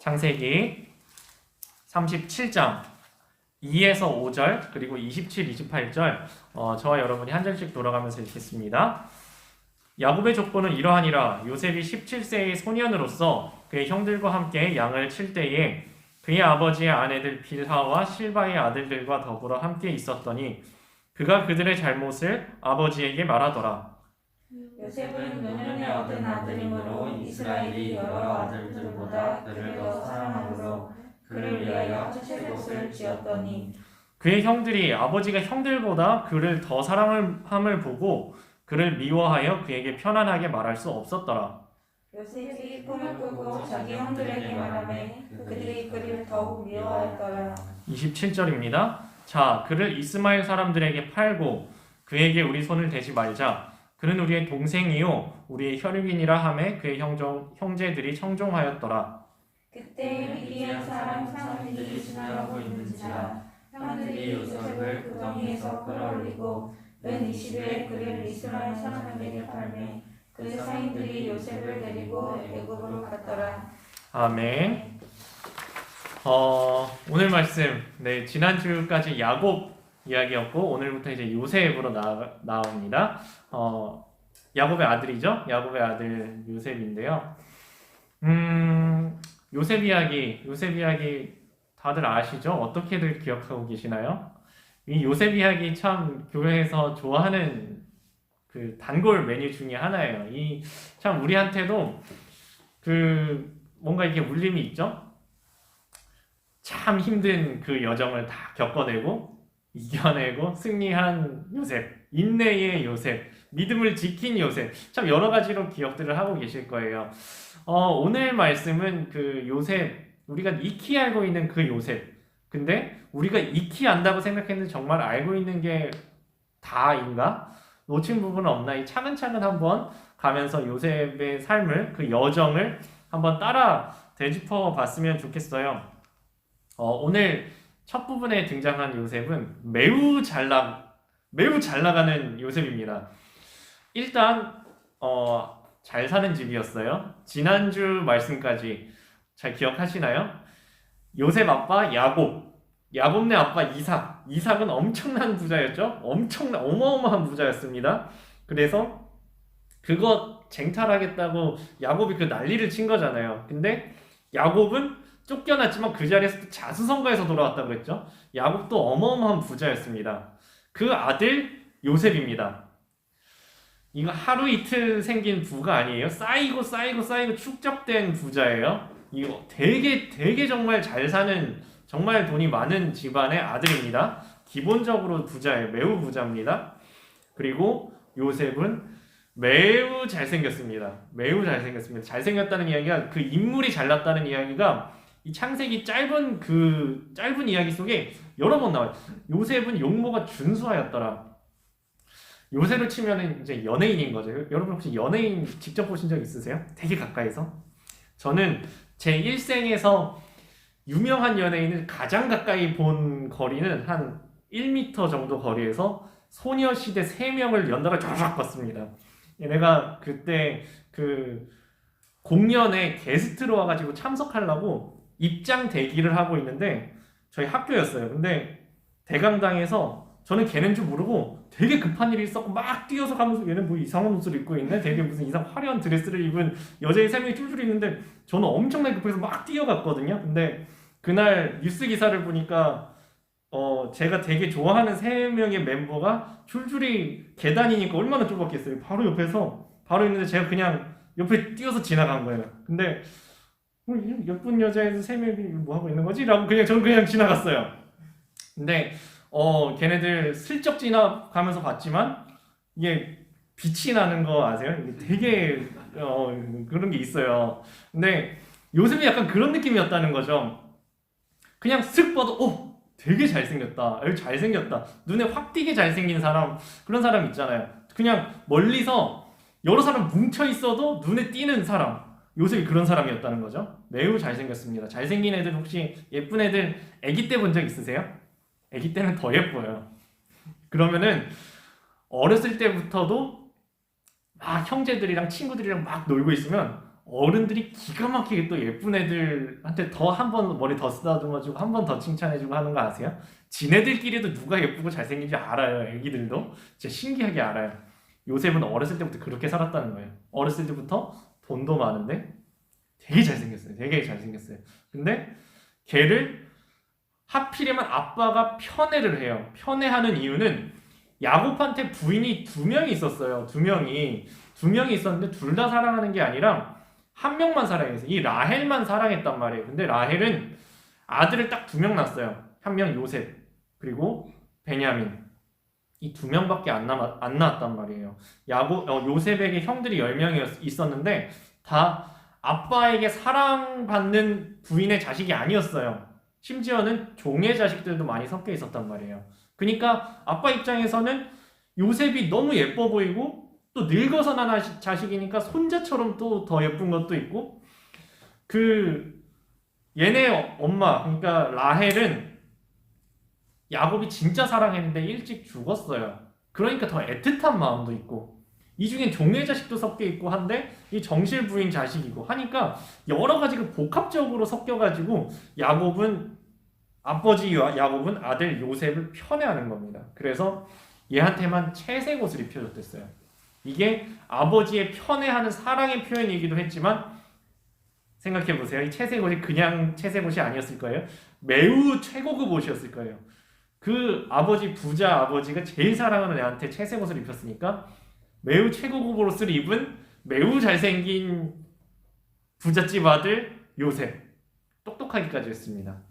창세기 37장 2에서 5절 그리고 27, 28절 저와 여러분이 한 절씩 돌아가면서 읽겠습니다. 야곱의 족보는 이러하니라. 요셉이 17세의 소년으로서 그의 형들과 함께 양을 칠 때에 그의 아버지의 아내들 빌하와 실바의 아들들과 더불어 함께 있었더니 그가 그들의 잘못을 아버지에게 말하더라. 요셉은 노년에 얻은 아들이므로 이스라엘이 여러 아들들보다 그를 더 사랑함으로 그를 위하여 채색옷을 지었더니 그의 형들이 아버지가 형들보다 그를 더 사랑함을 보고 그를 미워하여 그에게 편안하게 말할 수 없었더라. 요셉이 꿈을 꾸고 자기 형들에게 말하매 그들이 그를 더욱 미워하였더라. 27절입니다. 자, 그를 이스마엘 사람들에게 팔고 그에게 우리 손을 대지 말자. 그는 우리의 동생이요 우리의 혈육이니라 하매 그의 형제들이 청종하였더라. 그때 미디안 사람 사람들이 지나가고 있는지라 형들이 요셉을 구덩이에서 끌어올리고 은 20일에 그를 이스라엘 사람에게 팔매 그 상인들이 요셉을 데리고 애굽으로 갔더라. 아멘. 오늘 말씀, 지난주까지 야곱 이야기였고 오늘부터 이제 요셉으로 나옵니다. 야곱의 아들이죠. 야곱의 아들 요셉인데요. 요셉 이야기 다들 아시죠? 어떻게들 기억하고 계시나요? 이 요셉 이야기 참 교회에서 좋아하는 그 단골 메뉴 중에 하나예요. 이 참 우리한테도 그 뭔가 이게 울림이 있죠? 참 힘든 그 여정을 다 겪어내고 이겨내고 승리한 요셉, 인내의 요셉, 믿음을 지킨 요셉, 참 여러 가지로 기억들을 하고 계실 거예요. 오늘 말씀은 그 요셉, 우리가 익히 알고 있는 그 요셉, 근데 우리가 익히 안다고 생각했는데 정말 알고 있는 게 다인가? 놓친 부분은 없나? 이 차근차근 한번 가면서 요셉의 삶을, 그 여정을 한번 따라 되짚어 봤으면 좋겠어요. 오늘 첫 부분에 등장한 요셉은 매우 잘 나가는 요셉입니다. 일단 잘 사는 집이었어요. 지난주 말씀까지 잘 기억하시나요? 요셉 아빠 야곱네 아빠 이삭은 엄청난 부자였죠. 어마어마한 부자였습니다. 그래서 그거 쟁탈하겠다고 야곱이 그 난리를 친 거잖아요. 근데 야곱은 쫓겨났지만 그 자리에서 또 자수성가해서 돌아왔다고 했죠. 야곱도 어마어마한 부자였습니다. 그 아들 요셉입니다. 이거 하루 이틀 생긴 부가 아니에요. 쌓이고 축적된 부자예요. 이거 되게 정말 잘 사는, 정말 돈이 많은 집안의 아들입니다. 기본적으로 부자예요. 매우 부자입니다. 그리고 요셉은 매우 잘생겼습니다. 잘생겼다는 이야기가, 그 인물이 잘났다는 이야기가 이 창세기 짧은 이야기 속에 여러 번 나와요. 요셉은 용모가 준수하였더라. 요새로 치면은 이제 연예인인 거죠. 여러분 혹시 연예인 직접 보신 적 있으세요? 되게 가까이서? 저는 제 일생에서 유명한 연예인을 가장 가까이 본 거리는 한 1m 정도 거리에서 소녀시대 3명을 연달아 쫙 봤습니다. 내가 그때 그 공연에 게스트로 와가지고 참석하려고 입장 대기를 하고 있는데 저희 학교였어요. 근데 대강당에서 저는 걔는 줄 모르고 되게 급한 일이 있었고 막 뛰어서 가면서 얘는 뭐 이상한 옷을 입고 있네? 되게 무슨 이상 화려한 드레스를 입은 여자의 3명이 줄줄이 있는데 저는 엄청나게 급해서 막 뛰어갔거든요. 근데 그날 뉴스 기사를 보니까 제가 되게 좋아하는 3명의 멤버가 줄줄이 계단이니까 얼마나 좁았겠어요. 바로 있는데 제가 그냥 옆에 뛰어서 지나간 거예요. 근데 예쁜 여자애들 3명이 뭐 하고 있는 거지? 라고 저는 그냥 지나갔어요. 근데 걔네들 슬쩍 지나가면서 봤지만 이게 빛이 나는 거 아세요? 되게 그런 게 있어요. 근데 요셉이 약간 그런 느낌이었다는 거죠. 그냥 쓱 봐도 되게 잘생겼다. 눈에 확 띄게 잘생긴 사람, 그런 사람 있잖아요. 그냥 멀리서 여러 사람 뭉쳐 있어도 눈에 띄는 사람. 요셉이 그런 사람이었다는 거죠. 매우 잘생겼습니다. 잘생긴 애들, 혹시 예쁜 애들 아기 때 본 적 있으세요? 아기 때는 더 예뻐요. 그러면은 어렸을 때부터도 막 형제들이랑 친구들이랑 막 놀고 있으면 어른들이 기가 막히게 또 예쁜 애들한테 더 한 번 머리 더 쓰다듬어주고 한 번 더 칭찬해주고 하는 거 아세요? 지네들끼리도 누가 예쁘고 잘생긴지 알아요. 애기들도 진짜 신기하게 알아요. 요셉은 어렸을 때부터 그렇게 살았다는 거예요. 어렸을 때부터 돈도 많은데 되게 잘생겼어요. 되게 잘생겼어요. 근데 걔를 하필이면 아빠가 편애를 해요. 편애하는 이유는 야곱한테 부인이 두 명이 있었어요. 두 명이 있었는데 둘 다 사랑하는 게 아니라 한 명만 사랑했어요. 이 라헬만 사랑했단 말이에요. 근데 라헬은 아들을 딱 두 명 낳았어요. 한 명 요셉 그리고 베냐민. 이 두 명밖에 안 낳았단 말이에요. 요셉에게 형들이 10명이 있었는데 다 아빠에게 사랑받는 부인의 자식이 아니었어요. 심지어는 종의 자식들도 많이 섞여 있었단 말이에요. 그러니까 아빠 입장에서는 요셉이 너무 예뻐 보이고 또 늙어서 난 자식이니까 손자처럼 또 더 예쁜 것도 있고 얘네 엄마 그러니까 라헬은 야곱이 진짜 사랑했는데 일찍 죽었어요. 그러니까 더 애틋한 마음도 있고 이 중엔 종의 자식도 섞여 있고 한데 이 정실 부인 자식이고 하니까 여러 가지가 복합적으로 섞여가지고 아버지와 야곱은 아들 요셉을 편애하는 겁니다. 그래서 얘한테만 채색 옷을 입혀줬댔어요. 이게 아버지의 편애하는 사랑의 표현이기도 했지만 생각해보세요. 이 채색 옷이 그냥 채색 옷이 아니었을 거예요. 매우 최고급 옷이었을 거예요. 그 부자 아버지가 제일 사랑하는 애한테 채색 옷을 입혔으니까 매우 최고급 옷을 입은 매우 잘생긴 부잣집 아들 요셉. 똑똑하기까지 했습니다.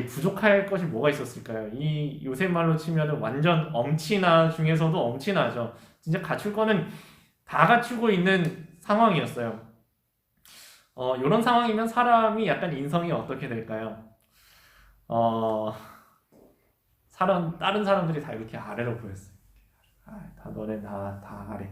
부족할 것이 뭐가 있었을까요? 이 요셉 말로 치면은 완전 엄친아 중에서도 엄친아죠. 진짜 갖출 거는 다 갖추고 있는 상황이었어요. 이런 상황이면 사람이 약간 인성이 어떻게 될까요? 다른 사람들이 다 이렇게 아래로 보였어요. 너네 다 아래.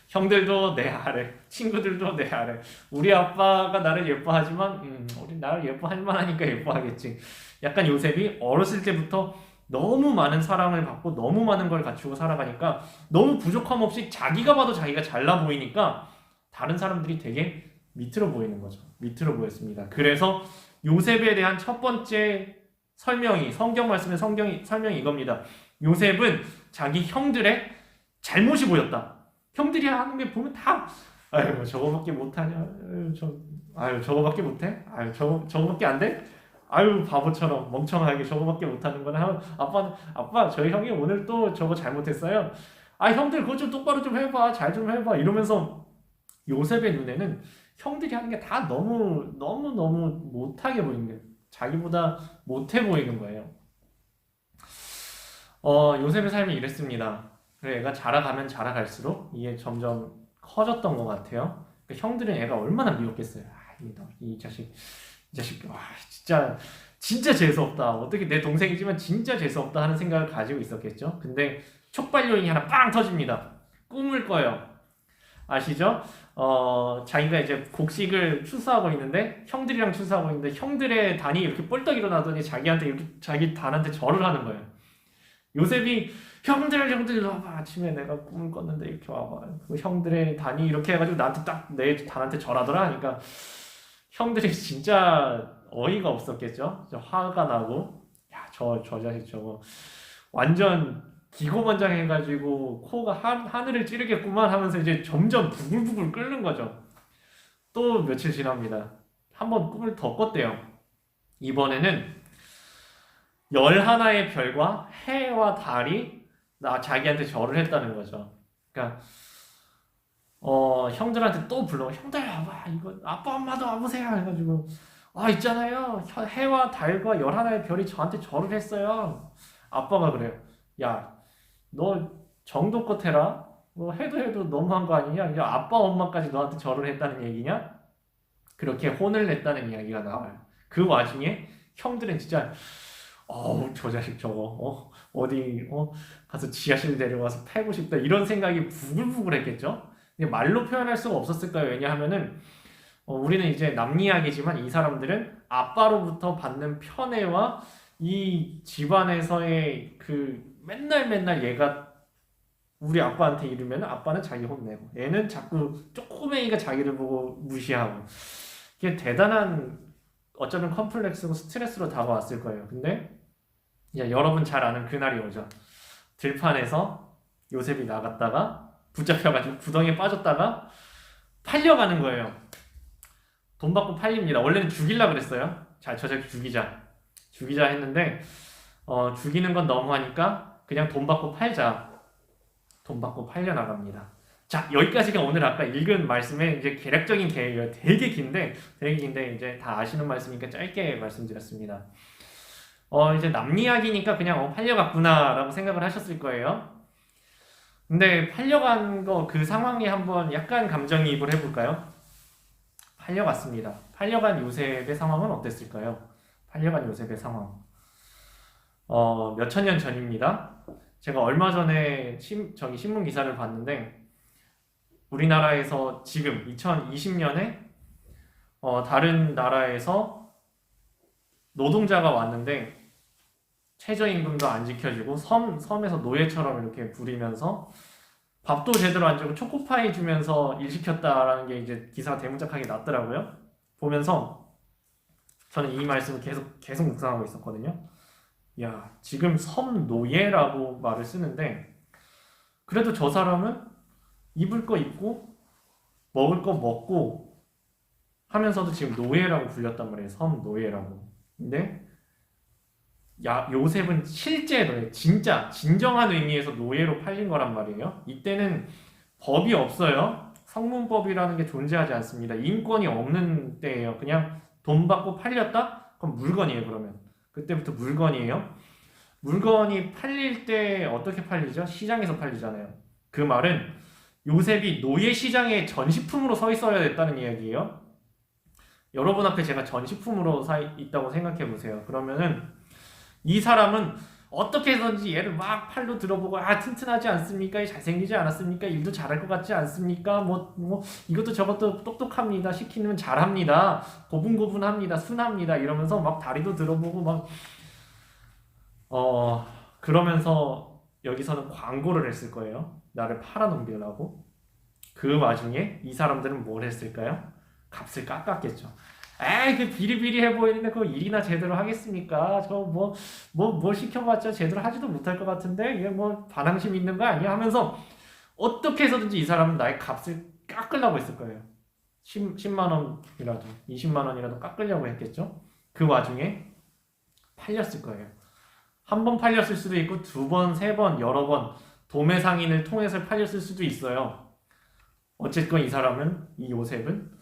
형들도 내 아래, 친구들도 내 아래. 우리 아빠가 나를 예뻐하지만, 우리 나를 예뻐할 만하니까 예뻐하겠지. 약간 요셉이 어렸을 때부터 너무 많은 사랑을 받고 너무 많은 걸 갖추고 살아가니까 너무 부족함 없이 자기가 봐도 자기가 잘나 보이니까 다른 사람들이 되게 밑으로 보이는 거죠. 밑으로 보였습니다. 그래서 요셉에 대한 첫 번째 성경 말씀의 설명이 이겁니다. 요셉은 자기 형들의 잘못이 보였다. 형들이 하는 게 보면 다 저거밖에 못하냐? 저거밖에 못해? 저거밖에 안 돼? 바보처럼 멍청하게 저거밖에 못하는 거나 아빠 저희 형이 오늘 또 저거 잘못했어요. 형들 그거 좀 똑바로 좀 해봐. 잘 좀 해봐. 이러면서 요셉의 눈에는 형들이 하는 게 다 너무 못하게 보이는 거예요. 자기보다 못해 보이는 거예요. 요셉의 삶이 이랬습니다. 그래, 얘가 자라가면 자라갈수록 이게 점점 커졌던 것 같아요. 그러니까 형들은 얘가 얼마나 미웠겠어요. 이 자식, 와, 진짜 재수없다. 어떻게 내 동생이지만 진짜 재수없다 하는 생각을 가지고 있었겠죠. 근데 촉발 요인이 하나 빵 터집니다. 꿈을 꿔요. 아시죠? 자기가 이제 곡식을 추수하고 있는데 형들이랑 추수하고 있는데 형들의 단이 이렇게 뻘떡 일어나더니 자기 단한테 절을 하는 거예요. 요셉이 형들 와봐. 아침에 내가 꿈을 꿨는데 이렇게 와봐. 그 형들의 단이 이렇게 해가지고 나한테 딱 내 단한테 절하더라 하니까 형들이 진짜 어이가 없었겠죠. 화가 나고 저 자식 저거 완전 기고만장해가지고 코가 하늘을 찌르겠구만 하면서 이제 점점 부글부글 끓는 거죠. 또 며칠 지납니다. 한번 꿈을 더 꿨대요. 이번에는 11의 별과 해와 달이 자기한테 절을 했다는 거죠. 그러니까 형들한테 또 불러. 형들 와봐. 이거 아빠 엄마도 와보세요. 해가지고 있잖아요. 해와 달과 11의 별이 저한테 절을 했어요. 아빠가 그래요. 야, 너 정도껏 해라. 너 해도 너무한 거 아니냐? 이제 아빠 엄마까지 너한테 절을 했다는 얘기냐? 그렇게 혼을 냈다는 이야기가 나와요. 그 와중에 형들은 진짜 저 자식 저거 어디 가서 지하실 데려가서 패고 싶다 이런 생각이 부글부글 했겠죠. 근데 말로 표현할 수가 없었을까요? 왜냐하면은 우리는 이제 남 이야기지만 이 사람들은 아빠로부터 받는 편애와 이 집안에서의 그 맨날 얘가 우리 아빠한테 이르면 아빠는 자기 혼내고 애는 자꾸 쪼꼬맹이가 자기를 보고 무시하고 이게 대단한 어쩌면 컴플렉스고 스트레스로 다가왔을 거예요. 근데 이제 여러분 잘 아는 그날이 오죠. 들판에서 요셉이 나갔다가 붙잡혀가지고 구덩이에 빠졌다가 팔려가는 거예요. 돈 받고 팔립니다. 원래는 죽이려고 그랬어요. 자, 저 새끼 죽이자 했는데 죽이는 건 너무하니까 그냥 돈 받고 팔자. 돈 받고 팔려 나갑니다. 자, 여기까지가 오늘 아까 읽은 말씀의 이제 개략적인 계획이에요. 되게 긴데 이제 다 아시는 말씀이니까 짧게 말씀드렸습니다. 이제 남 이야기니까 그냥 팔려갔구나라고 생각을 하셨을 거예요. 근데 팔려간 거 그 상황에 한번 약간 감정이입을 해볼까요? 팔려갔습니다. 팔려간 요셉의 상황은 어땠을까요? 팔려간 요셉의 상황. 몇천 년 전입니다. 제가 얼마 전에 신문 기사를 봤는데 우리나라에서 지금 2020년에 다른 나라에서 노동자가 왔는데 최저임금도 안 지켜주고 섬에서 노예처럼 이렇게 부리면서 밥도 제대로 안 주고 초코파이 주면서 일 시켰다라는 게 이제 기사가 대문짝하게 났더라고요. 보면서 저는 이 말씀을 계속 묵상하고 있었거든요. 야, 지금 섬 노예라고 말을 쓰는데 그래도 저 사람은 입을 거 입고 먹을 거 먹고 하면서도 지금 노예라고 불렸단 말이에요. 섬 노예라고. 근데 요셉은 실제 노예, 진짜 진정한 의미에서 노예로 팔린 거란 말이에요. 이때는 법이 없어요. 성문법이라는 게 존재하지 않습니다. 인권이 없는 때예요. 그냥 돈 받고 팔렸다? 그럼 물건이에요. 그러면 그때부터 물건이에요. 물건이 팔릴 때 어떻게 팔리죠? 시장에서 팔리잖아요. 그 말은 요셉이 노예 시장에 전시품으로 서 있어야 됐다는 이야기예요. 여러분 앞에 제가 전시품으로 서 있다고 생각해 보세요. 그러면은 이 사람은 어떻게 해서든지 얘를 막 팔로 들어보고 튼튼하지 않습니까? 잘생기지 않았습니까? 일도 잘할 것 같지 않습니까? 뭐 이것도 저것도 똑똑합니다. 시키면 잘합니다. 고분고분합니다. 순합니다. 이러면서 막 다리도 들어보고 막 그러면서 여기서는 광고를 했을 거예요. 나를 팔아넘기려고. 그 와중에 이 사람들은 뭘 했을까요? 값을 깎았겠죠. 그 비리비리해 보이는데 그거 일이나 제대로 하겠습니까? 저 뭘 시켜봤자 제대로 하지도 못할 것 같은데 이게 뭐 반항심 있는 거 아니야? 하면서 어떻게 해서든지 이 사람은 나의 값을 깎으려고 했을 거예요. 10만 원이라도 20만 원이라도 깎으려고 했겠죠. 그 와중에 팔렸을 거예요. 한 번 팔렸을 수도 있고 두 번, 세 번, 여러 번 도매 상인을 통해서 팔렸을 수도 있어요. 어쨌건 이 요셉은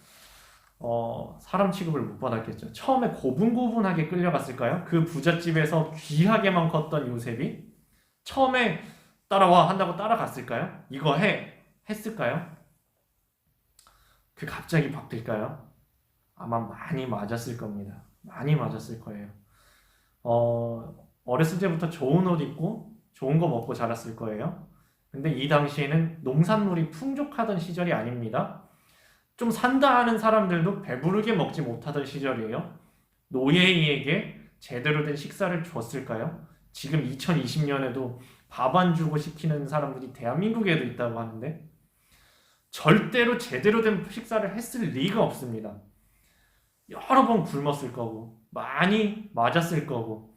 사람 취급을 못 받았겠죠. 처음에 고분고분하게 끌려갔을까요? 그 부잣집에서 귀하게만 컸던 요셉이 처음에 따라와 한다고 따라갔을까요? 이거 했을까요? 그 갑자기 바뀔까요? 아마 많이 맞았을 겁니다. 많이 맞았을 거예요. 어렸을 때부터 좋은 옷 입고 좋은 거 먹고 자랐을 거예요. 근데 이 당시에는 농산물이 풍족하던 시절이 아닙니다. 좀 산다 하는 사람들도 배부르게 먹지 못하던 시절이에요. 노예에게 제대로 된 식사를 줬을까요? 지금 2020년에도 밥 안 주고 시키는 사람들이 대한민국에도 있다고 하는데 절대로 제대로 된 식사를 했을 리가 없습니다. 여러 번 굶었을 거고 많이 맞았을 거고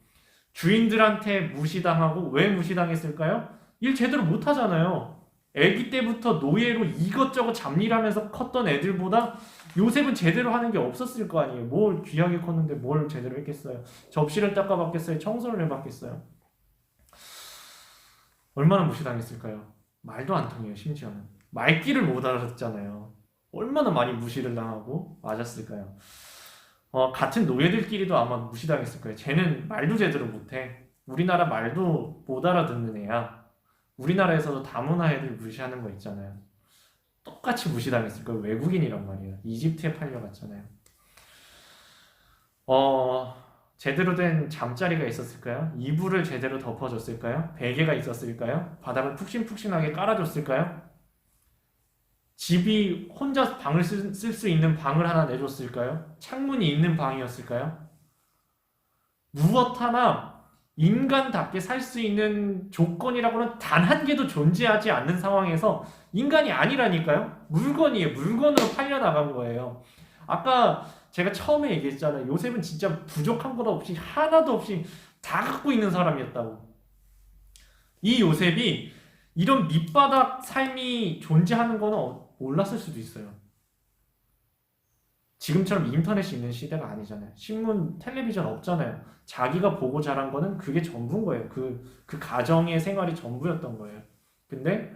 주인들한테 무시당하고 왜 무시당했을까요? 일 제대로 못하잖아요. 아기 때부터 노예로 이것저것 잡일하면서 컸던 애들보다 요셉은 제대로 하는 게 없었을 거 아니에요. 뭘 귀하게 컸는데 뭘 제대로 했겠어요. 접시를 닦아봤겠어요. 청소를 해봤겠어요. 얼마나 무시당했을까요? 말도 안 통해요. 심지어는 말귀를 못 알아듣잖아요. 얼마나 많이 무시를 당하고 맞았을까요? 같은 노예들끼리도 아마 무시당했을 거예요. 쟤는 말도 제대로 못해. 우리나라 말도 못 알아듣는 애야. 우리나라에서도 다문화 애들 무시하는 거 있잖아요. 똑같이 무시당했을 거예요. 외국인이란 말이에요. 이집트에 팔려갔잖아요. 제대로 된 잠자리가 있었을까요? 이불을 제대로 덮어줬을까요? 베개가 있었을까요? 바닥을 푹신푹신하게 깔아줬을까요? 집이 혼자 방을 쓸 수 있는 방을 하나 내줬을까요? 창문이 있는 방이었을까요? 무엇 하나 인간답게 살 수 있는 조건이라고는 단 한 개도 존재하지 않는 상황에서 인간이 아니라니까요. 물건이에요. 물건으로 팔려나간 거예요. 아까 제가 처음에 얘기했잖아요. 요셉은 진짜 부족한 것 없이 하나도 없이 다 갖고 있는 사람이었다고. 이 요셉이 이런 밑바닥 삶이 존재하는 거는 몰랐을 수도 있어요. 지금처럼 인터넷이 있는 시대가 아니잖아요. 신문, 텔레비전 없잖아요. 자기가 보고 자란 거는 그게 전부인 거예요. 그 가정의 생활이 전부였던 거예요. 근데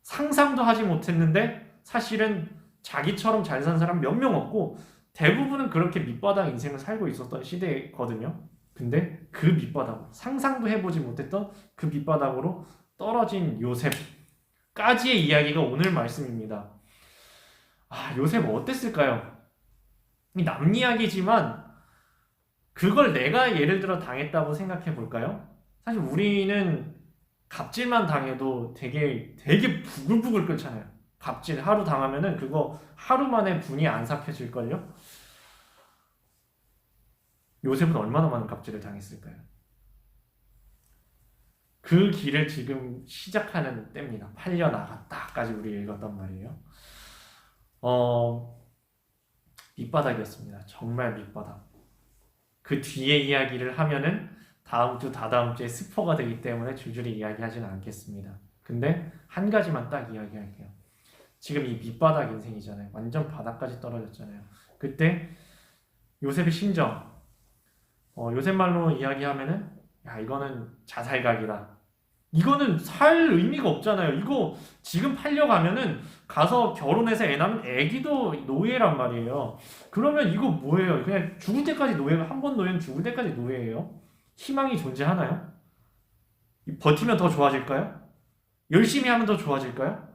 상상도 하지 못했는데 사실은 자기처럼 잘 산 사람 몇 명 없고 대부분은 그렇게 밑바닥 인생을 살고 있었던 시대거든요. 근데 그 밑바닥, 상상도 해보지 못했던 그 밑바닥으로 떨어진 요셉까지의 이야기가 오늘 말씀입니다. 요셉 어땠을까요? 이 남 이야기지만 그걸 내가 예를 들어 당했다고 생각해 볼까요? 사실 우리는 갑질만 당해도 되게 부글부글 끓잖아요. 갑질 하루 당하면은 그거 하루 만에 분이 안 삭혀질걸요? 요셉은 얼마나 많은 갑질을 당했을까요? 그 길을 지금 시작하는 때입니다. 팔려나갔다까지 우리 읽었단 말이에요. 밑바닥이었습니다. 정말 밑바닥. 그 뒤에 이야기를 하면은 다음 주, 다다음 주에 스포가 되기 때문에 줄줄이 이야기하지는 않겠습니다. 근데 한 가지만 딱 이야기할게요. 지금 이 밑바닥 인생이잖아요. 완전 바닥까지 떨어졌잖아요. 그때 요셉의 심정, 요셉 말로 이야기하면은 야, 이거는 자살각이다. 이거는 살 의미가 없잖아요. 이거 지금 팔려가면은 가서 결혼해서 애 낳으면 애기도 노예란 말이에요. 그러면 이거 뭐예요? 그냥 죽을 때까지 노예가, 한 번 노예는 죽을 때까지 노예예요? 희망이 존재하나요? 버티면 더 좋아질까요? 열심히 하면 더 좋아질까요?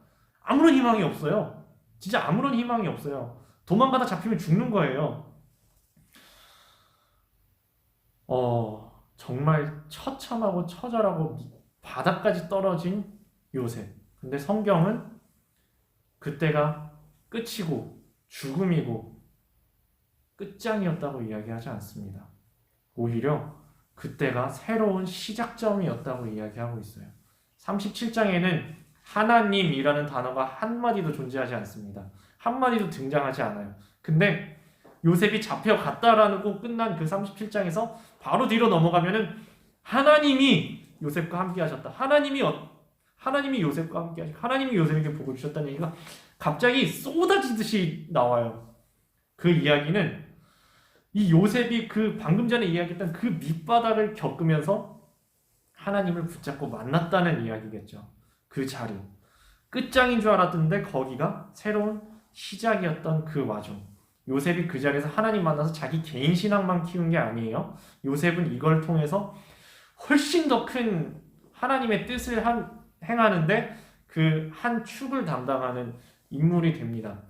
아무런 희망이 없어요. 진짜 아무런 희망이 없어요. 도망가다 잡히면 죽는 거예요. 정말 처참하고 처절하고 바닥까지 떨어진 요셉. 근데 성경은 그때가 끝이고 죽음이고 끝장이었다고 이야기하지 않습니다. 오히려 그때가 새로운 시작점이었다고 이야기하고 있어요. 37장에는 하나님이라는 단어가 한마디도 존재하지 않습니다. 한마디도 등장하지 않아요. 근데 요셉이 잡혀갔다라고 끝난 그 37장에서 바로 뒤로 넘어가면은 하나님이 요셉과 함께 하셨다. 하나님이 요셉과 함께 하셨다. 하나님이 요셉에게 복을 주셨다는 얘기가 갑자기 쏟아지듯이 나와요. 그 이야기는 이 요셉이 그 방금 전에 이야기했던 그 밑바닥을 겪으면서 하나님을 붙잡고 만났다는 이야기겠죠. 그 자리. 끝장인 줄 알았는데 거기가 새로운 시작이었던 그 와중. 요셉이 그 자리에서 하나님 만나서 자기 개인 신앙만 키운 게 아니에요. 요셉은 이걸 통해서 훨씬 더 큰 하나님의 뜻을 행하는데 그 한 축을 담당하는 인물이 됩니다.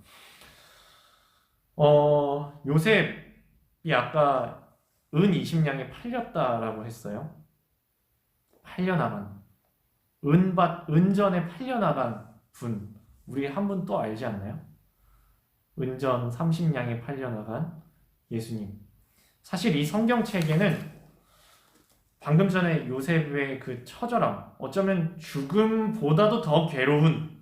요셉이 아까 은 20냥에 팔렸다라고 했어요. 팔려나간 은전에 팔려나간 분, 우리 한 분 또 알지 않나요? 은전 30냥에 팔려나간 예수님. 사실 이 성경책에는 방금 전에 요셉의 그 처절함, 어쩌면 죽음보다도 더 괴로운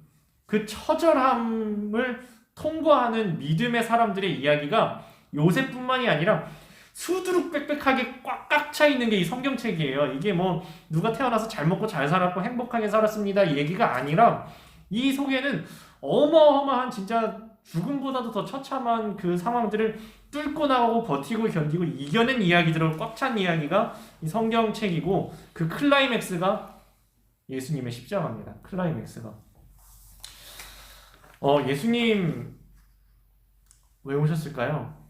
그 처절함을 통과하는 믿음의 사람들의 이야기가 요셉뿐만이 아니라 수두룩 빽빽하게 꽉꽉 차 있는 게 이 성경책이에요. 이게 뭐 누가 태어나서 잘 먹고 잘 살았고 행복하게 살았습니다 이 얘기가 아니라 이 속에는 어마어마한 진짜 죽음보다도 더 처참한 그 상황들을 뚫고 나가고 버티고 견디고 이겨낸 이야기들로 꽉 찬 이야기가 이 성경책이고 그 클라이맥스가 예수님의 십자가입니다. 클라이맥스가. 예수님 왜 오셨을까요?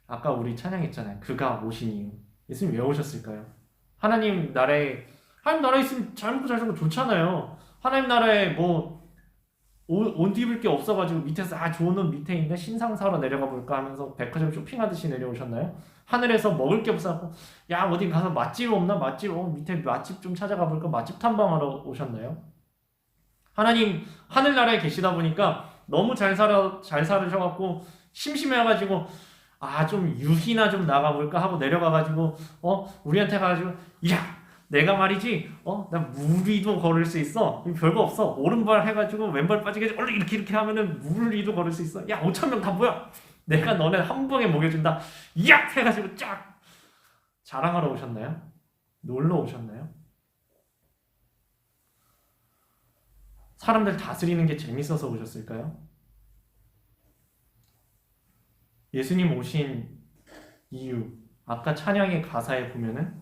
아까 우리 찬양했잖아요. 그가 오신 이유. 예수님 왜 오셨을까요? 하나님 나라에 있으면 잘 먹고 잘 살고 좋잖아요. 하나님 나라에 뭐 옷 입을 게 없어가지고 밑에서 좋은 옷 밑에 있네 신상 사러 내려가 볼까 하면서 백화점 쇼핑하듯이 내려오셨나요? 하늘에서 먹을 게 없어서 야 어디 가서 맛집 없나? 맛집 밑에 맛집 좀 찾아가 볼까? 맛집 탐방하러 오셨나요? 하나님 하늘나라에 계시다 보니까 너무 잘 살으셔갖고 심심해가지고 좀 유희나 좀 나가볼까 하고 내려가가지고 우리한테 가가지고 야 내가 말이지, 나 물 위도 걸을 수 있어. 별거 없어. 오른발 해가지고 왼발 빠지게 해서 얼른 이렇게 하면은 물 위도 걸을 수 있어. 야, 5천 명 다 모여. 내가 너네 한 방에 먹여준다. 야! 해가지고 쫙 자랑하러 오셨나요? 놀러 오셨나요? 사람들 다스리는 게 재밌어서 오셨을까요? 예수님 오신 이유, 아까 찬양의 가사에 보면은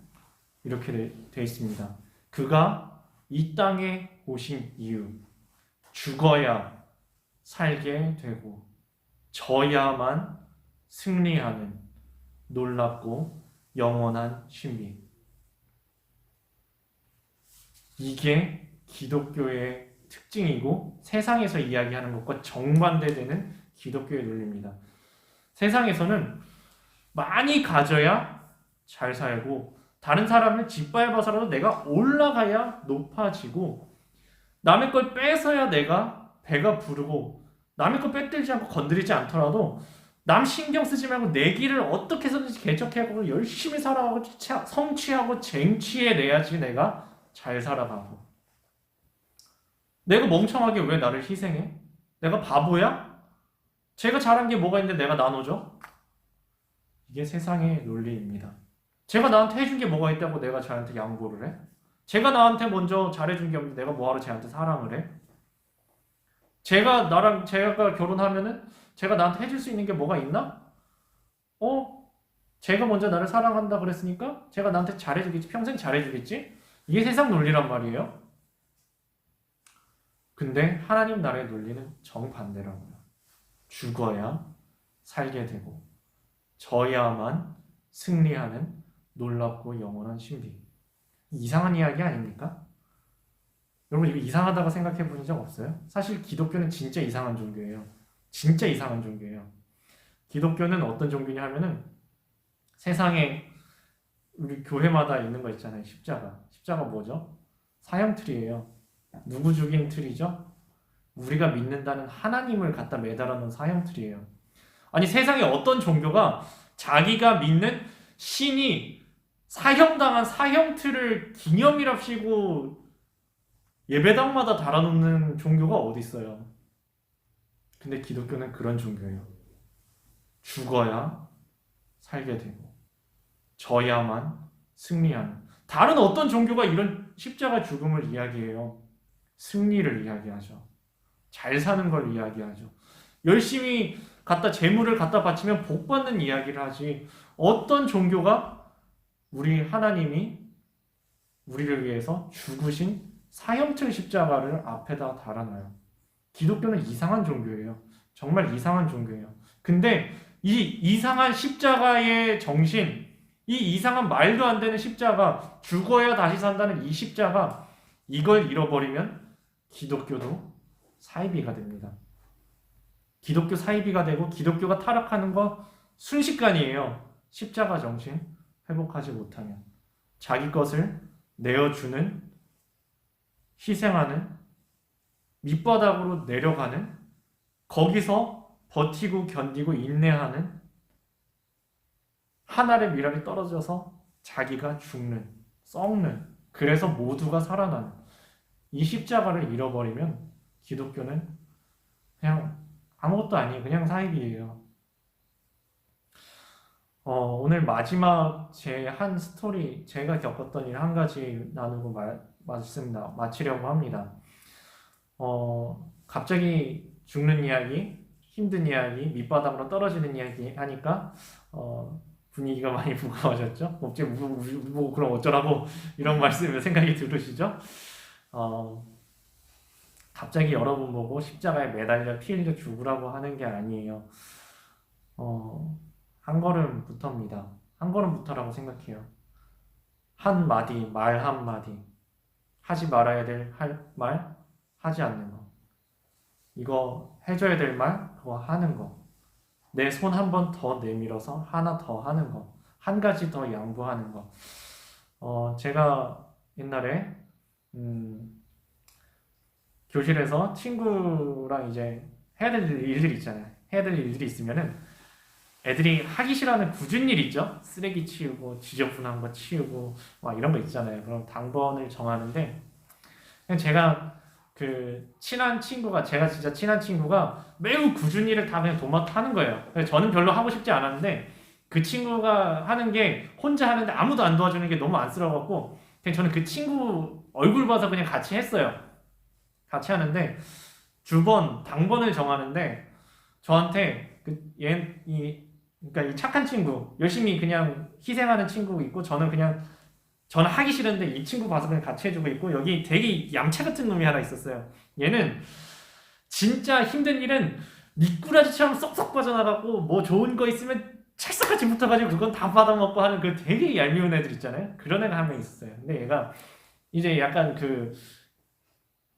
이렇게 돼 있습니다. 그가 이 땅에 오신 이유, 죽어야 살게 되고 져야만 승리하는 놀랍고 영원한 신비. 이게 기독교의 특징이고 세상에서 이야기하는 것과 정반대되는 기독교의 논리입니다. 세상에서는 많이 가져야 잘 살고 다른 사람을 짓밟아서라도 내가 올라가야 높아지고 남의 걸 뺏어야 내가 배가 부르고 남의 걸 뺏들지 않고 건드리지 않더라도 남 신경 쓰지 말고 내 길을 어떻게 해서든지 개척해가고 열심히 살아가고 성취하고 쟁취해내야지 내가 잘 살아가고 내가 멍청하게 왜 나를 희생해? 내가 바보야? 제가 잘한 게 뭐가 있는데 내가 나눠줘? 이게 세상의 논리입니다. 제가 나한테 해준 게 뭐가 있다고 내가 저한테 양보를 해? 제가 나한테 먼저 잘해준 게 없는데 내가 뭐하러 쟤한테 사랑을 해? 제가 결혼하면은 제가 나한테 해줄 수 있는 게 뭐가 있나? 제가 먼저 나를 사랑한다 그랬으니까 제가 나한테 잘해주겠지. 평생 잘해주겠지? 이게 세상 논리란 말이에요. 근데 하나님 나라의 논리는 정반대라고요. 죽어야 살게 되고 져야만 승리하는 놀랍고 영원한 신비. 이상한 이야기 아닙니까? 여러분 이거 이상하다고 생각해 보신 적 없어요? 사실 기독교는 진짜 이상한 종교예요. 진짜 이상한 종교예요. 기독교는 어떤 종교냐 하면은 세상에 우리 교회마다 있는 거 있잖아요. 십자가. 십자가 뭐죠? 사형틀이에요. 누구 죽인 틀이죠? 우리가 믿는다는 하나님을 갖다 매달아 놓은 사형틀이에요. 아니 세상에 어떤 종교가 자기가 믿는 신이 사형당한 사형틀을 기념이랍시고 예배당마다 달아놓는 종교가 어디 있어요? 근데 기독교는 그런 종교예요. 죽어야 살게 되고 져야만 승리하는. 다른 어떤 종교가 이런 십자가 죽음을 이야기해요? 승리를 이야기하죠. 잘 사는 걸 이야기하죠. 열심히 재물을 갖다 바치면 복 받는 이야기를 하지. 어떤 종교가 우리 하나님이 우리를 위해서 죽으신 사형틀 십자가를 앞에다 달아놔요. 기독교는 이상한 종교예요. 정말 이상한 종교예요. 근데 이 이상한 십자가의 정신, 이 이상한 말도 안 되는 십자가, 죽어야 다시 산다는 이 십자가, 이걸 잃어버리면 기독교도 사이비가 됩니다. 기독교 사이비가 되고 기독교가 타락하는 거 순식간이에요. 십자가 정신 회복하지 못하면. 자기 것을 내어주는, 희생하는, 밑바닥으로 내려가는, 거기서 버티고 견디고 인내하는, 한 알의 미랄이 떨어져서 자기가 죽는, 썩는, 그래서 모두가 살아나는 이 십자가를 잃어버리면 기독교는 그냥 아무것도 아니에요. 그냥 사이비예요. 오늘 마지막 제 한 스토리, 제가 겪었던 일 한 가지 나누고 마치려고 합니다. 갑자기 죽는 이야기, 힘든 이야기, 밑바닥으로 떨어지는 이야기 하니까 분위기가 많이 무거워졌죠? 갑자기 뭐 그럼 어쩌라고 이런 말씀 생각이 들으시죠? 갑자기 여러분 보고 십자가에 매달려 피 흘려 죽으라고 하는 게 아니에요. 한 걸음부터입니다. 한 걸음부터라고 생각해요. 한 마디, 말 한 마디. 하지 말아야 될 말, 하지 않는 거. 이거 해줘야 될 말, 그거 하는 거. 내 손 한 번 더 내밀어서 하나 더 하는 거. 한 가지 더 양보하는 거. 제가 옛날에 교실에서 친구랑 이제 해야 될 일들이 있잖아요. 해야 될 일들이 있으면은 애들이 하기 싫어하는 굳은 일 있죠? 쓰레기 치우고 지저분한 거 치우고 막 이런 거 있잖아요. 그럼 당번을 정하는데 그냥 제가 그 친한 친구가 제가 진짜 친한 친구가 매우 굳은 일을 다 그냥 도맡아 하는 거예요. 그래서 저는 별로 하고 싶지 않았는데 그 친구가 하는 게 혼자 하는데 아무도 안 도와주는 게 너무 안쓰러워갖고 그냥 저는 그 친구 얼굴 봐서 그냥 같이 했어요. 같이 하는데 주번 당번을 정하는데 저한테 그러니까 이 착한 친구 열심히 그냥 희생하는 친구 있고 저는 하기 싫은데 이 친구 봐서 그냥 같이 해주고 있고 여기 되게 얌체 같은 놈이 하나 있었어요. 얘는 진짜 힘든 일은 미꾸라지처럼 쏙쏙 빠져나가고 뭐 좋은 거 있으면 찰싹같이 붙어가지고 그건 다 받아먹고 하는 그 되게 얄미운 애들 있잖아요. 그런 애가 한 명 있었어요. 근데 얘가 이제 약간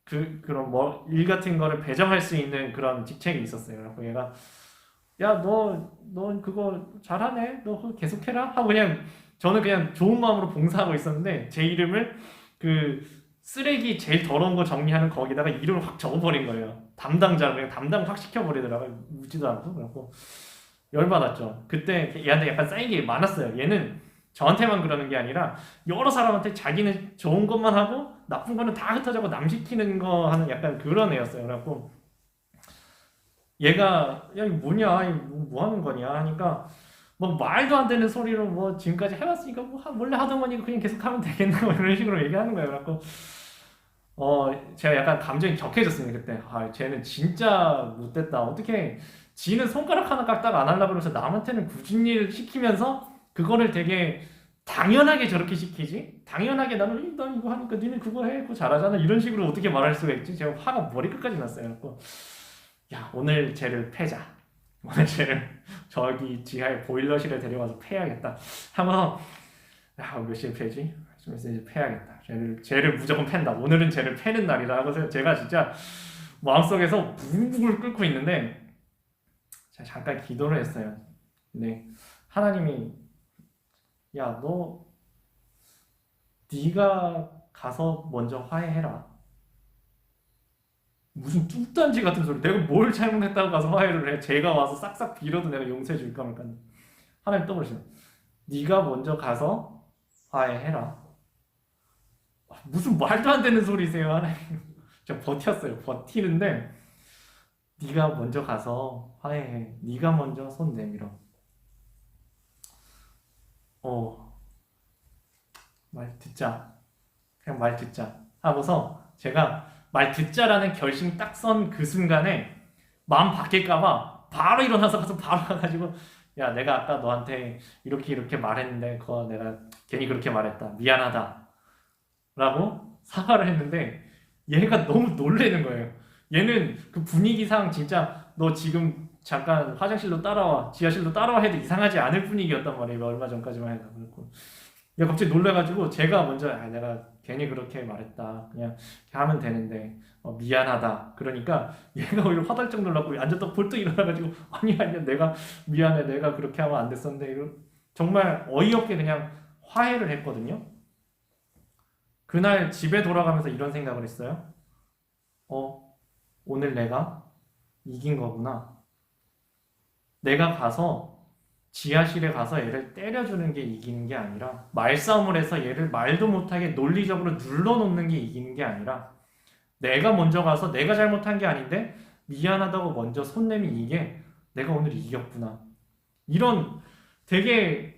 그런 뭐 일 같은 거를 배정할 수 있는 그런 직책이 있었어요. 그래서 얘가 야, 너 그거 잘하네. 너 그거 계속해라. 하고 그냥 저는 그냥 좋은 마음으로 봉사하고 있었는데 제 이름을 그 쓰레기 제일 더러운 거 정리하는 거기다가 이름을 확 적어버린 거예요. 담당자로 그냥 담당 확 시켜버리더라고요. 묻지도 않고. 그래갖고 열받았죠. 그때 얘한테 약간 쌓인 게 많았어요. 얘는 저한테만 그러는 게 아니라 여러 사람한테 자기는 좋은 것만 하고 나쁜 거는 다 흩어져고 남 시키는 거 하는 약간 그런 애였어요. 그래갖고 얘가 야 이거 뭐냐 이거 뭐 하는 거냐 하니까 뭐 말도 안 되는 소리로 뭐 지금까지 해왔으니까 뭐 원래 하던 거니까 그냥 계속 하면 되겠네 뭐 이런 식으로 얘기하는 거예요. 그래갖고 제가 약간 감정이 격해졌습니다 그때. 아 쟤는 진짜 못됐다. 어떻게 지는 손가락 하나 깍딱 안 하려고 그러면서 남한테는 굳은 일 시키면서 그거를 되게 당연하게 저렇게 시키지? 당연하게 난 이거 하니까 니네 그거 해 그거 잘하잖아 이런 식으로 어떻게 말할 수가 있지? 제가 화가 머리끝까지 났어요. 그래갖고 야 오늘 쟤를 패자. 오늘 쟤를 저기 지하에 보일러실에 데려가서 패야겠다 하면서 몇 시에 패지? 좀 있으면 이제 패야겠다. 쟤를 무조건 팬다. 오늘은 쟤를 패는 날이다 하고 제가 진짜 마음속에서 부글부글 끓고 있는데 제가 잠깐 기도를 했어요. 근데 하나님이 야 너 네가 가서 먼저 화해해라. 무슨 뚝단지 같은 소리. 내가 뭘 잘못했다고 가서 화해를 해. 제가 와서 싹싹 빌어도 내가 용서해 줄까 말까. 하나님 떠보시네. 네가 먼저 가서 화해해라. 무슨 말도 안 되는 소리세요, 하나님. 저 버텼어요. 버티는데 네가 먼저 가서 화해해. 네가 먼저 손 내밀어. 말 듣자. 그냥 말 듣자. 하고서 제가 말 듣자라는 결심이 딱 선 그 순간에 마음 바뀔까봐 바로 일어나서 가서 바로 가가지고 야 내가 아까 너한테 이렇게 말했는데 그거 내가 괜히 그렇게 말했다. 미안하다. 라고 사과를 했는데 얘가 너무 놀래는 거예요. 얘는 그 분위기상 진짜 너 지금 잠깐 화장실로 따라와 지하실로 따라와 해도 이상하지 않을 분위기였단 말이에요. 얼마 전까지만 해도. 그렇고 얘 갑자기 놀래가지고 제가 먼저 내가 괜히 그렇게 말했다. 그냥 이렇게 하면 되는데 미안하다. 그러니까 얘가 오히려 화들짝 놀라고 앉았다 벌떡 일어나가지고 아니야 내가 미안해. 내가 그렇게 하면 안 됐었는데 정말 어이없게 그냥 화해를 했거든요. 그날 집에 돌아가면서 이런 생각을 했어요. 오늘 내가 이긴 거구나. 내가 가서 지하실에 가서 얘를 때려주는 게 이기는 게 아니라 말싸움을 해서 얘를 말도 못하게 논리적으로 눌러놓는 게 이기는 게 아니라 내가 먼저 가서 내가 잘못한 게 아닌데 미안하다고 먼저 손 내민 이게 내가 오늘 이겼구나. 이런 되게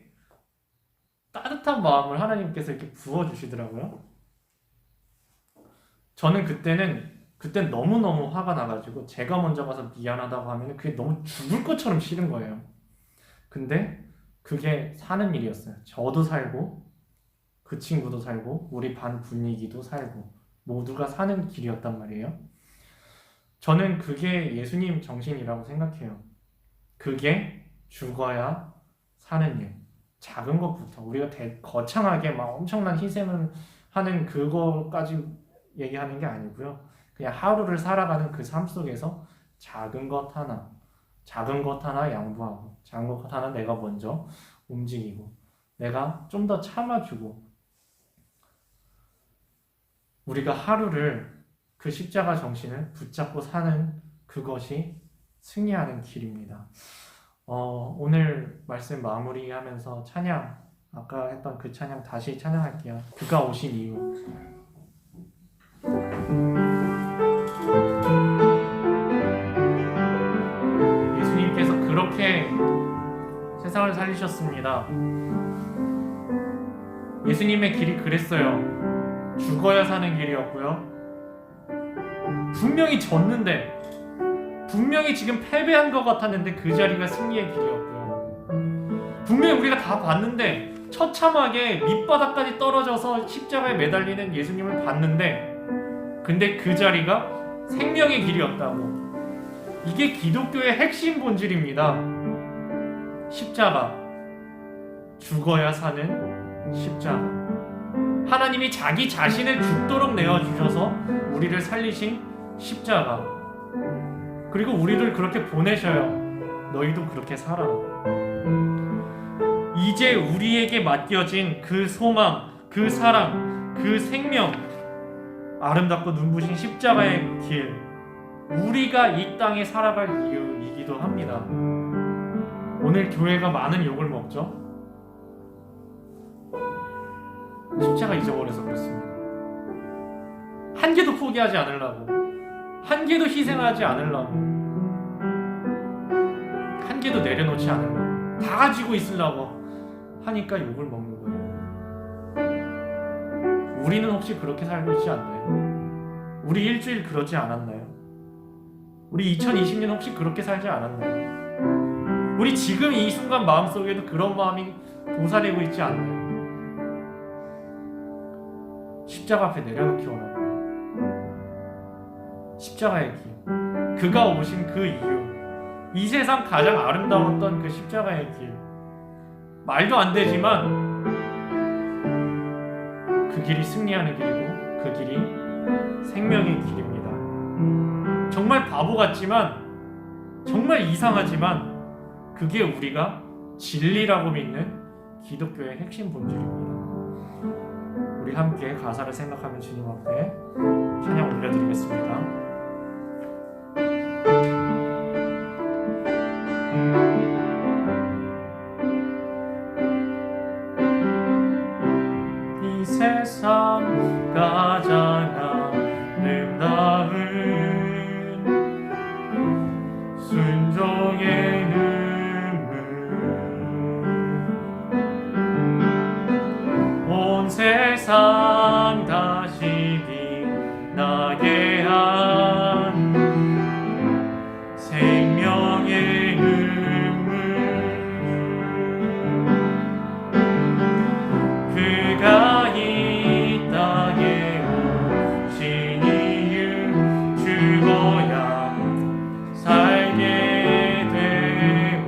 따뜻한 마음을 하나님께서 이렇게 부어주시더라고요. 저는 그땐 너무너무 화가 나가지고 제가 먼저 가서 미안하다고 하면 그게 너무 죽을 것처럼 싫은 거예요. 근데 그게 사는 일이었어요. 저도 살고 그 친구도 살고 우리 반 분위기도 살고 모두가 사는 길이었단 말이에요. 저는 그게 예수님 정신이라고 생각해요. 그게 죽어야 사는 일. 작은 것부터 우리가 거창하게 막 엄청난 희생을 하는 그거까지 얘기하는 게 아니고요. 그냥 하루를 살아가는 그 삶 속에서 작은 것 하나 양보하고 작은 것 하나 내가 먼저 움직이고 내가 좀 더 참아주고 우리가 하루를 그 십자가 정신을 붙잡고 사는 그것이 승리하는 길입니다. 오늘 말씀 마무리하면서 찬양, 아까 했던 그 찬양 다시 찬양할게요. 그가 오신 이유. 예수님께서 그렇게 세상을 살리셨습니다. 예수님의 길이 그랬어요. 죽어야 사는 길이었고요. 분명히 졌는데, 분명히 지금 패배한 것 같았는데 그 자리가 승리의 길이었고요. 분명히 우리가 다 봤는데 처참하게 밑바닥까지 떨어져서 십자가에 매달리는 예수님을 봤는데, 근데 그 자리가 생명의 길이었다고. 이게 기독교의 핵심 본질입니다. 십자가, 죽어야 사는 십자가. 하나님이 자기 자신을 죽도록 내어주셔서 우리를 살리신 십자가. 그리고 우리를 그렇게 보내셔요. 너희도 그렇게 살아라. 이제 우리에게 맡겨진 그 소망, 그 사랑, 그 생명, 아름답고 눈부신 십자가의 길, 우리가 이 땅에 살아갈 이유이기도 합니다. 오늘 교회가 많은 욕을 먹죠? 십자가 잊어버려서 그렇습니다. 한 개도 포기하지 않으려고, 한 개도 희생하지 않으려고, 한 개도 내려놓지 않으려고, 다 가지고 있으려고 하니까 욕을 먹는 거예요. 우리는 혹시 그렇게 살고 있지 않나요? 우리 일주일 그러지 않았나요? 우리 2020년 혹시 그렇게 살지 않았나요? 우리 지금 이 순간 마음속에도 그런 마음이 도사리고 있지 않나요? 십자가 앞에 내려놓기 원합니다. 십자가의 길, 그가 오신 그 이유, 이 세상 가장 아름다웠던 그 십자가의 길, 말도 안 되지만 그 길이 승리하는 길이고 그 길이 생명의 길입니다. 정말 바보 같지만, 정말 이상하지만 그게 우리가 진리라고 믿는 기독교의 핵심 본질입니다. 우리 함께 가사를 생각하며 주님 앞에 찬양 올려드리겠습니다. 이 세상 가장 아름다운 순종의 눈물, 온 세상 다시 빛나게 한 생명의 눈물, 그가 이 땅에 오신 이유, 죽어야 살게 되고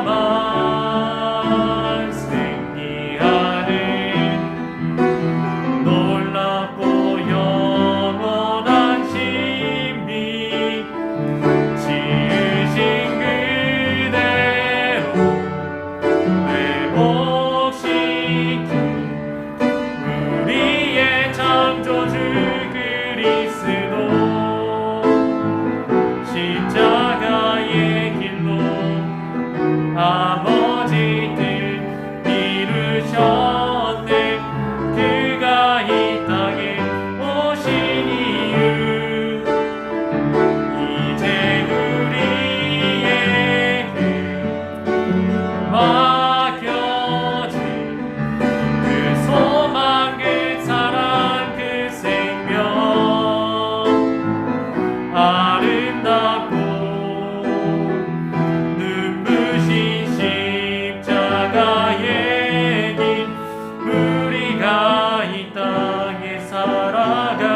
져야만 승리하는 놀랍고 영원한 신비, 지으신 그대로 회복시킨 우리의 창조주 그리스도, 십자가의 길로 아버지 뜻 이루셨네. 그가 이 땅에 오신 이유, 이제 우리에게 맡겨진 그 소망, 그 사랑, 그 생명, 아름답고 눈부신 십자가의 길, 우리가 이 땅에 살아갈.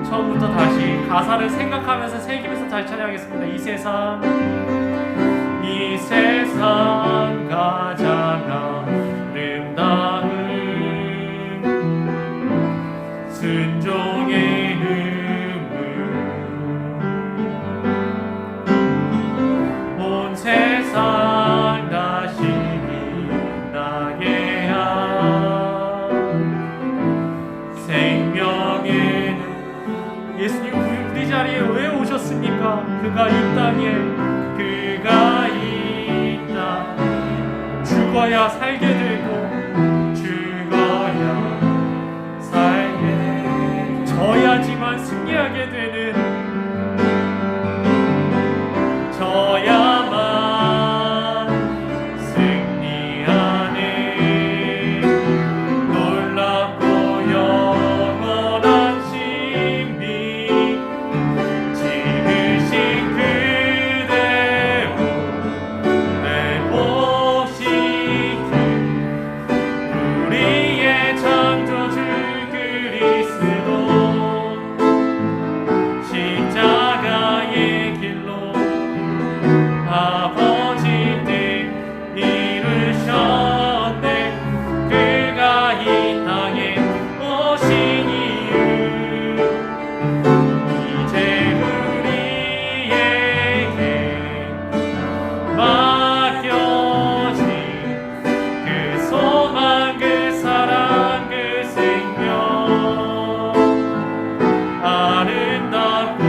처음부터 다시 가사를 생각하면서 새기면서 다시 찬양하겠습니다. 이 세상 가장 아름다운 순종의 눈물, 온 세상 다시 빛나게 한 생명의 눈, 예수님 우리 자리에 왜 오셨습니까? 그가 이 땅에 죽어야 살게 되고 죽어야 살게 되고 져야지만 승리하게 되는 저야만 승리하는 놀랍고 영원한 신비 지으신 그대로 회복시킨 우리의 창조주 그리스도 십자가의 길로 아버지 뜻 이루셨네. 그가 이 땅에 오신 이유 이제 우리에게 맡겨진 그 소망 그 사랑 그 생명 아름답고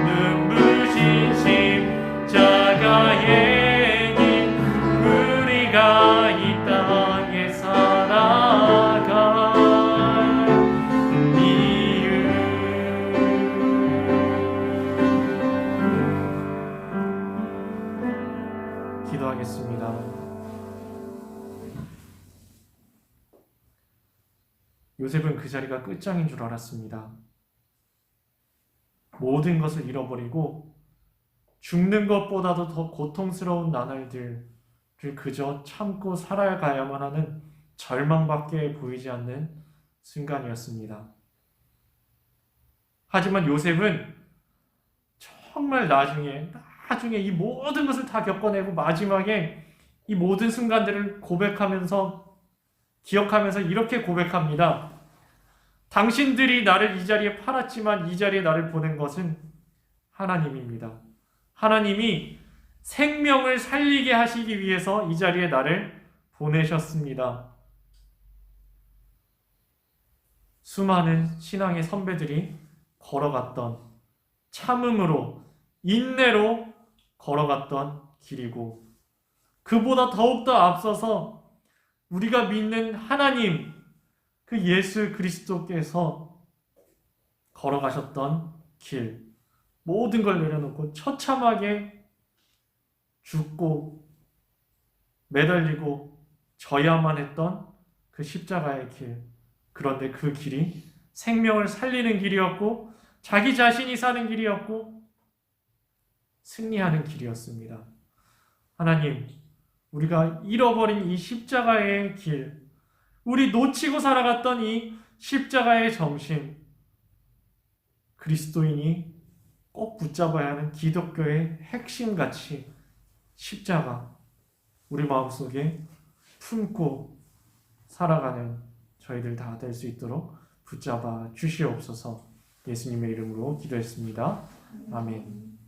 눈부신 십자가의 길 우리가 이 땅에 살아갈 이유 기도하겠습니다. 요셉은 그 자리가 끝장인 줄 알았습니다. 모든 것을 잃어버리고 죽는 것보다도 더 고통스러운 나날들을 그저 참고 살아가야만 하는 절망밖에 보이지 않는 순간이었습니다. 하지만 요셉은 정말 나중에 이 모든 것을 다 겪어내고 마지막에 이 모든 순간들을 기억하면서 이렇게 고백합니다. 당신들이 나를 이 자리에 팔았지만 이 자리에 나를 보낸 것은 하나님입니다. 하나님이 생명을 살리게 하시기 위해서 이 자리에 나를 보내셨습니다. 수많은 신앙의 선배들이 걸어갔던 참음으로 인내로 걸어갔던 길이고 그보다 더욱더 앞서서 우리가 믿는 하나님 그 예수 그리스도께서 걸어가셨던 길 모든 걸 내려놓고 처참하게 죽고 매달리고 져야만 했던 그 십자가의 길. 그런데 그 길이 생명을 살리는 길이었고 자기 자신이 사는 길이었고 승리하는 길이었습니다. 하나님, 우리가 잃어버린 이 십자가의 길, 우리 놓치고 살아갔던 이 십자가의 정신, 그리스도인이 꼭 붙잡아야 하는 기독교의 핵심가치, 십자가, 우리 마음속에 품고 살아가는 저희들 다 될 수 있도록 붙잡아 주시옵소서. 예수님의 이름으로 기도했습니다. 아멘.